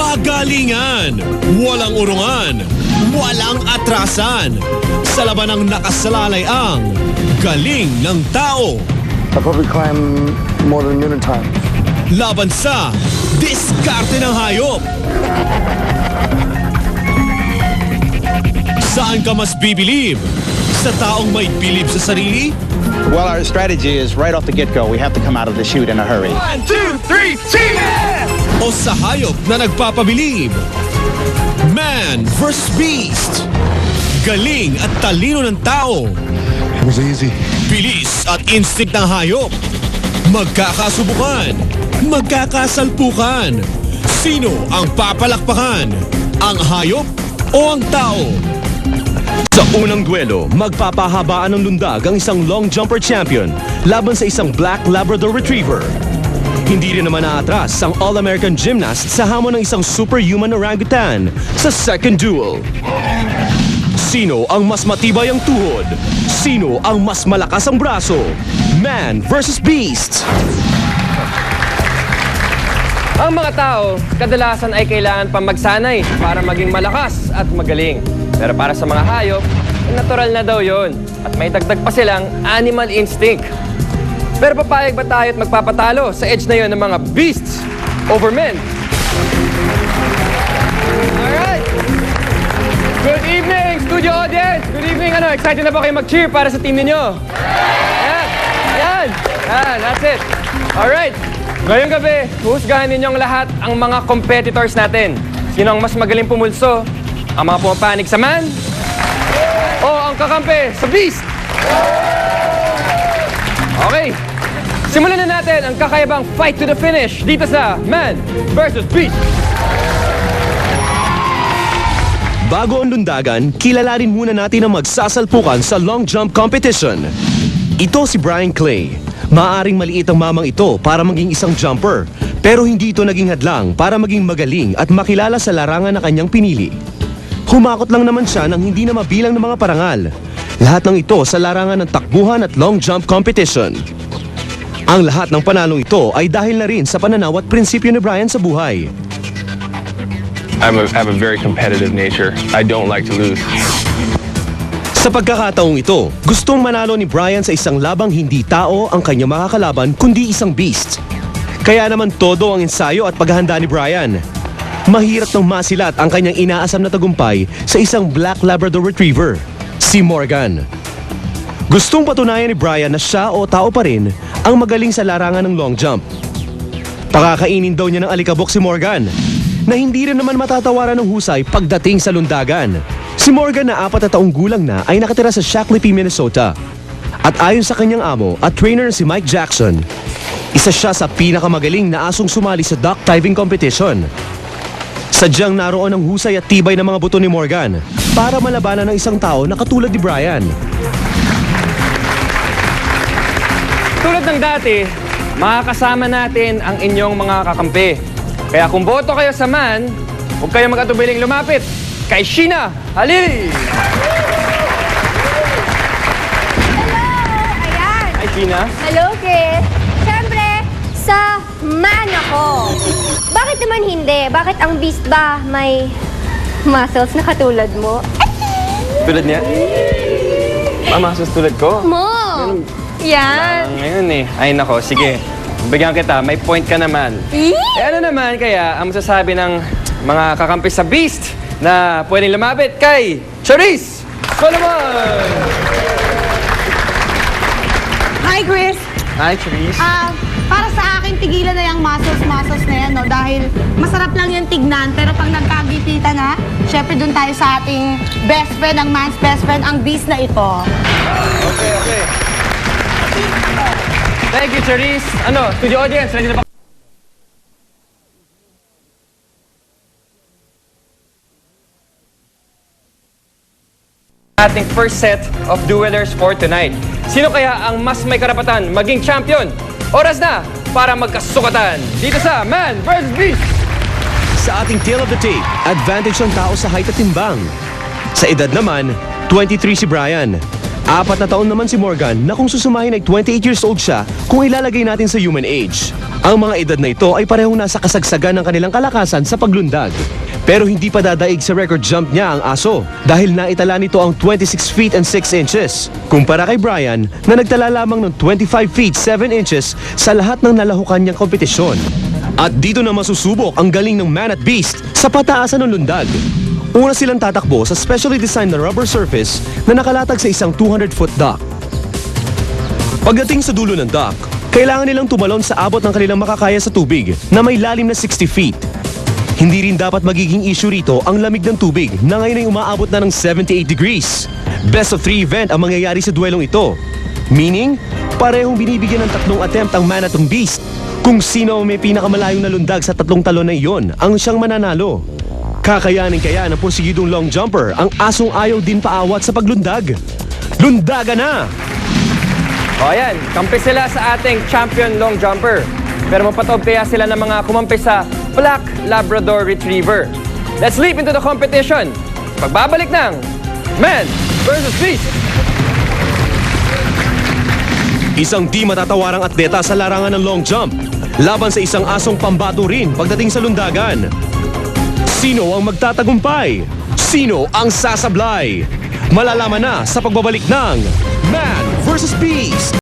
Pagalingan, walang urungan, walang atrasan. Sa laban ng nakasalalay ang galing ng tao. I probably climb more than a million times. Laban sa diskarte ng hayop. Saan ka mas bibilib? Sa taong may bilib sa sarili? Well, our strategy is right off the get-go, we have to come out of the chute in a hurry. 1, 2, 3, team it! O sa hayop na nagpapabilib? Man vs. Beast. Galing at talino ng tao. It was easy. Bilis at instinct ng hayop. Magkakasubukan. Magkakasalpukan. Sino ang papalakpakan? Ang hayop o ang tao? Sa unang duelo, magpapahabaan ng lundag ang isang long jumper champion laban sa isang black Labrador Retriever. Hindi rin naman naatras ang All-American gymnast sa hamon ng isang superhuman orangutan sa second duel. Sino ang mas matibay ang tuhod? Sino ang mas malakas ang braso? Man versus Beast! Ang mga tao, kadalasan ay kailangan pang magsanay para maging malakas at magaling. Pero para sa mga hayop, natural na daw yon at may dagdag pa silang animal instinct. Pero papayag ba tayo at magpapatalo sa edge na yon ng mga beasts over men? Alright! Good evening, studio audience! Good evening, excited na ba kayo mag-cheer para sa team ninyo? Yan, that's it. Alright, ngayong gabi, husgahan ninyong lahat ang mga competitors natin. Sino ang mas magaling pumulso? Ang mga pumapanig sa man? O ang kakampi sa beast? Okay, simulan na natin ang kakaibang fight to the finish dito sa Man vs. Beast. Bago ang lundagan, kilalanin muna natin ang magsasalpukan sa long jump competition. Ito si Brian Clay. Maaring maliit ang mamang ito para maging isang jumper, pero hindi ito naging hadlang para maging magaling at makilala sa larangan na kanyang pinili. Humakot lang naman siya nang hindi na mabilang ng mga parangal. Lahat ng ito sa larangan ng takbuhan at long jump competition. Ang lahat ng panalong ito ay dahil na rin sa pananaw at prinsipyo ni Brian sa buhay. I have a very competitive nature. I don't like to lose. Sa pagkakataong ito, gustong manalo ni Brian sa isang labang hindi tao ang kanyang makakalaban kundi isang beast. Kaya naman todo ang ensayo at paghahanda ni Brian. Mahirap nang masilat ang kanyang inaasam na tagumpay sa isang black Labrador Retriever, si Morgan. Gustong patunayan ni Brian na siya o tao pa rin ang magaling sa larangan ng long jump. Pakakainin daw niya ng alikabok si Morgan, na hindi rin naman matatawaran ng husay pagdating sa lundagan. Si Morgan na 4 na taong gulang na ay nakatira sa Shakopee, Minnesota. At ayon sa kanyang amo at trainer si Mike Jackson, isa siya sa pinakamagaling na asong sumali sa duck diving competition. Sadyang naroon ang husay at tibay ng mga buto ni Morgan para malabanan ng isang tao na katulad ni Brian. Tulad ng dati, makakasama natin ang inyong mga kakampi. Kaya kung boto kayo sa man, huwag kayong mag-atubiling lumapit kay Sheena Halili! Ayan. Hi, Sheena. Hello, Chris. Siyempre, sa man ako. Bakit naman hindi? Bakit ang beast ba may muscles na katulad mo? Tulad niya? Mamasas tulad ko? Mo! Yan. Ngayon eh. Ay nako, sige. Bigyan kita, may point ka naman. Eh? Ano naman kaya ang masasabi ng mga kakampi sa beast na pwedeng lumapit kay Charisse Solomon! Hi, Chris. Hi, Charisse. Para sa akin, tigilan na yung muscles na yan, no? Dahil masarap lang yung tignan, pero pag nagkagipita na, syempre dun tayo sa ating best friend, ang man's best friend, ang beast na ito. Okay. Thank you, Charisse. Studio audience, ready na ba? Ating first set of duelers for tonight. Sino kaya ang mas may karapatan maging champion? Oras na para magkasukatan dito sa Man vs. Beast! Sa ating tail of the tape, advantage ang tao sa height at timbang. Sa edad naman, 23 si Brian. 4 na taon naman si Morgan na kung susumahin ay 28 years old siya kung ilalagay natin sa human age. Ang mga edad na ito ay parehong nasa kasagsagan ng kanilang kalakasan sa paglundag. Pero hindi pa dadaig sa record jump niya ang aso dahil naitala nito ang 26 feet and 6 inches kumpara kay Brian na nagtala lamang ng 25 feet 7 inches sa lahat ng nalahukan niyang kompetisyon. At dito na masusubok ang galing ng man at beast sa pataasan ng lundag. Una silang tatakbo sa specially designed na rubber surface na nakalatag sa isang 200-foot dock. Pagdating sa dulo ng dock, kailangan nilang tumalon sa abot ng kanilang makakaya sa tubig na may lalim na 60 feet. Hindi rin dapat magiging issue rito ang lamig ng tubig na ngayon ay umaabot na ng 78 degrees. Best of 3 event ang mangyayari sa duelong ito. Meaning, parehong binibigyan ng 3 attempt ang man at ang beast. Kung sino ang may pinakamalayong nalundag sa 3 talon na iyon ang siyang mananalo. Kakayanin kaya ng porsigidong long jumper ang asong ayaw din paawat sa paglundag. Lundaga na! O ayan, kampi sila sa ating champion long jumper. Pero mapatob kaya sila ng mga kumampi sa Black Labrador Retriever. Let's leap into the competition. Pagbabalik ng Man vs. Beast. Isang di matatawarang atleta sa larangan ng long jump. Laban sa isang asong pambato rin pagdating sa lundagan. Sino ang magtatagumpay? Sino ang sasablay? Malalaman na sa pagbabalik ng Man vs. Beast!